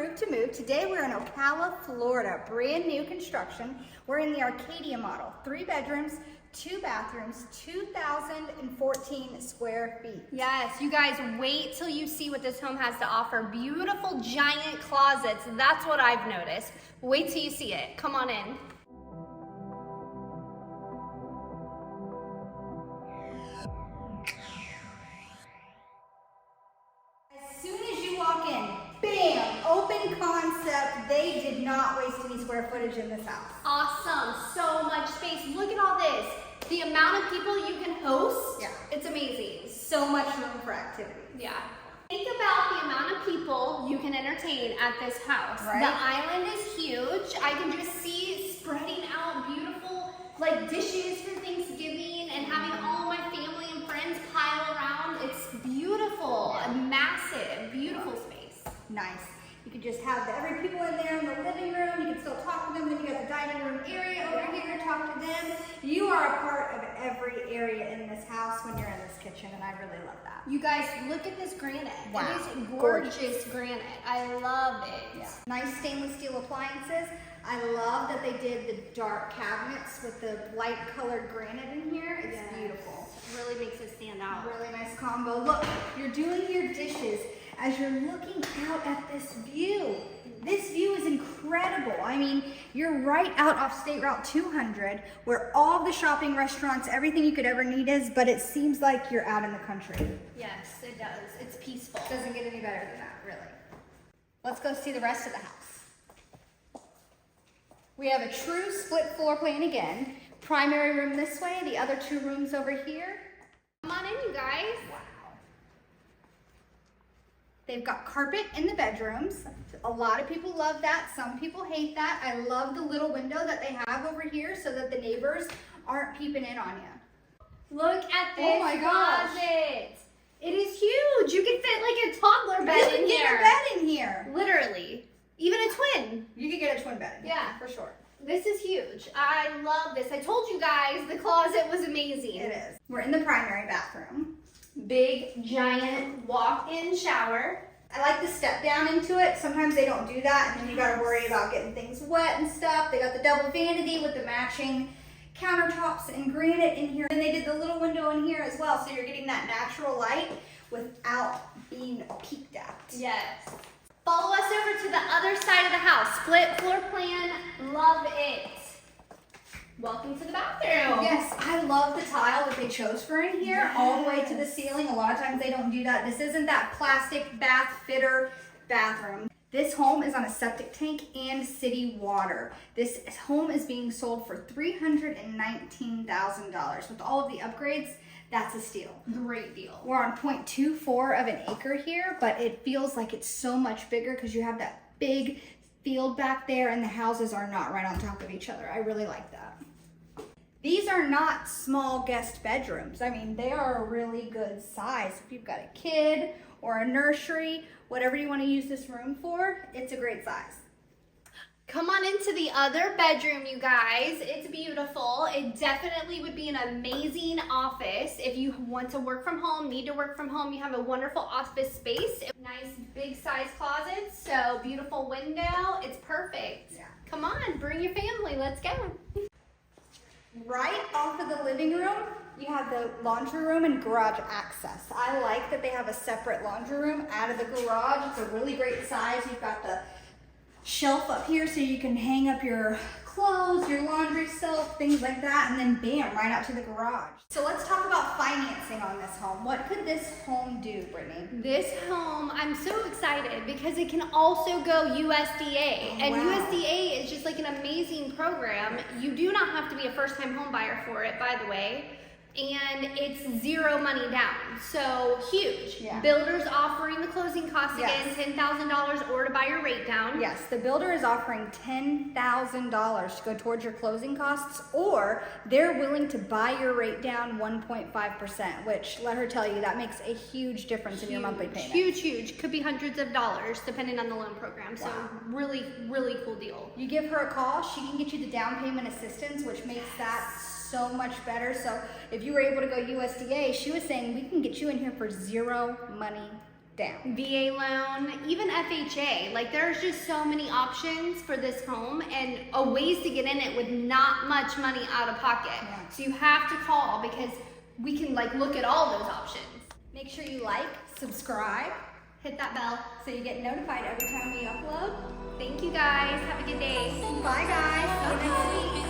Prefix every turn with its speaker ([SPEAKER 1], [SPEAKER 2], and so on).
[SPEAKER 1] approved to move. Today we're in Ocala, Florida, brand new construction. We're in the Arcadia model, 3 bedrooms, 2 bathrooms, 2,014 square feet.
[SPEAKER 2] Yes, you guys wait till you see what this home has to offer. Beautiful giant closets, that's what I've noticed. Wait till you see it, come on in.
[SPEAKER 1] As soon as you walk in, bam, open concept. They did not waste any square footage in this house.
[SPEAKER 2] Awesome, so much space. Look at all this. The amount of people you can host, it's amazing.
[SPEAKER 1] So much room for activity.
[SPEAKER 2] Yeah. Think about the amount of people you can entertain at this house.
[SPEAKER 1] Right.
[SPEAKER 2] The island is huge. I can just see spreading out beautiful like dishes for Thanksgiving and having all my family and friends pile around. It's beautiful, a massive, beautiful space.
[SPEAKER 1] Nice. You could just have every people in there in the living room. You can still talk to them. Then you got the dining room area over here. Talk to them. You are a part of every area in this house when you're in this kitchen, and I really love that.
[SPEAKER 2] You guys, look at this granite.
[SPEAKER 1] Wow.
[SPEAKER 2] It is gorgeous granite. I love it.
[SPEAKER 1] Yeah. Nice stainless steel appliances. I love that they did the dark cabinets with the light colored granite in here. It's beautiful.
[SPEAKER 2] Really makes it stand out.
[SPEAKER 1] Really nice combo. Look, you're doing your dishes as you're looking out at this view. This view is incredible. I mean, you're right out off State Route 200 where all the shopping, restaurants, everything you could ever need is, but it seems like you're out in the country.
[SPEAKER 2] Yes, it does. It's peaceful.
[SPEAKER 1] It doesn't get any better than that, really. Let's go see the rest of the house. We have a true split floor plan again. Primary room this way, the other 2 rooms over here.
[SPEAKER 2] Come on in, you guys.
[SPEAKER 1] Wow. They've got carpet in the bedrooms. A lot of people love that. Some people hate that. I love the little window that they have over here so that the neighbors aren't peeping in on you.
[SPEAKER 2] Look at this
[SPEAKER 1] Oh my gosh.
[SPEAKER 2] closet. It is huge. You can fit like a toddler bed in
[SPEAKER 1] You
[SPEAKER 2] here.
[SPEAKER 1] can get a bed in here.
[SPEAKER 2] Literally. Even a twin.
[SPEAKER 1] You could get a twin bed in here,
[SPEAKER 2] Yeah.
[SPEAKER 1] for sure.
[SPEAKER 2] This is huge. I love this. I told you guys the closet was amazing.
[SPEAKER 1] It is. We're in the primary bathroom.
[SPEAKER 2] Big, giant walk-in shower.
[SPEAKER 1] I like the step down into it. Sometimes they don't do that, and then you gotta worry about getting things wet and stuff. They got the double vanity with the matching countertops and granite in here. And they did the little window in here as well, so you're getting that natural light without being peeked at.
[SPEAKER 2] Yes. Follow us over to the other side of the house. Split floor plan. Love it. Welcome to the bathroom.
[SPEAKER 1] Yes, I love the tile that they chose for in here, all the way to the ceiling. A lot of times they don't do that. This isn't that plastic bath fitter bathroom. This home is on a septic tank and city water. This home is being sold for $319,000. With all of the upgrades, that's a steal.
[SPEAKER 2] Great deal.
[SPEAKER 1] We're on 0.24 of an acre here, but it feels like it's so much bigger because you have that big field back there and the houses are not right on top of each other. I really like that. These are not small guest bedrooms. I mean, they are a really good size. If you've got a kid or a nursery, whatever you want to use this room for, it's a great size.
[SPEAKER 2] Come on into the other bedroom, you guys. It's beautiful. It definitely would be an amazing office. If you want to work from home, need to work from home, you have a wonderful office space. Nice big size closets, so beautiful window. It's perfect.
[SPEAKER 1] Yeah.
[SPEAKER 2] Come on, bring your family. Let's go.
[SPEAKER 1] Right off of the living room, you have the laundry room and garage access. I like that they have a separate laundry room out of the garage. It's a really great size. You've got the shelf up here so you can hang up your clothes, your laundry shelf, things like that, and then bam, right out to the garage. So let's talk about financing on this home. What could this home do, Brittany?
[SPEAKER 2] This home, I'm so excited because it can also go USDA. And
[SPEAKER 1] wow.
[SPEAKER 2] USDA is just like an amazing program. You do not have to be a first-time home buyer for it, by the way. And it's 0 money down, so huge.
[SPEAKER 1] Yeah.
[SPEAKER 2] Builders offering the closing costs
[SPEAKER 1] Yes.
[SPEAKER 2] again, $10,000 or to buy your rate down.
[SPEAKER 1] Yes, the builder is offering $10,000 to go towards your closing costs, or they're willing to buy your rate down 1.5%, which, let her tell you, that makes a huge difference in your monthly payment.
[SPEAKER 2] Huge. Could be hundreds of dollars depending on the loan program. So
[SPEAKER 1] Wow.
[SPEAKER 2] really, really cool deal.
[SPEAKER 1] You give her a call, she can get you the down payment assistance, which makes that so much better. So if you were able to go USDA, she was saying we can get you in here for 0 money down.
[SPEAKER 2] VA loan, even FHA. Like there's just so many options for this home and ways to get in it with not much money out of pocket.
[SPEAKER 1] Yeah.
[SPEAKER 2] So you have to call because we can like look at all those options.
[SPEAKER 1] Make sure you like, subscribe,
[SPEAKER 2] Hit that bell.
[SPEAKER 1] so you get notified every time we upload.
[SPEAKER 2] Thank you guys. Have a good day.
[SPEAKER 1] Bye guys, see you next week.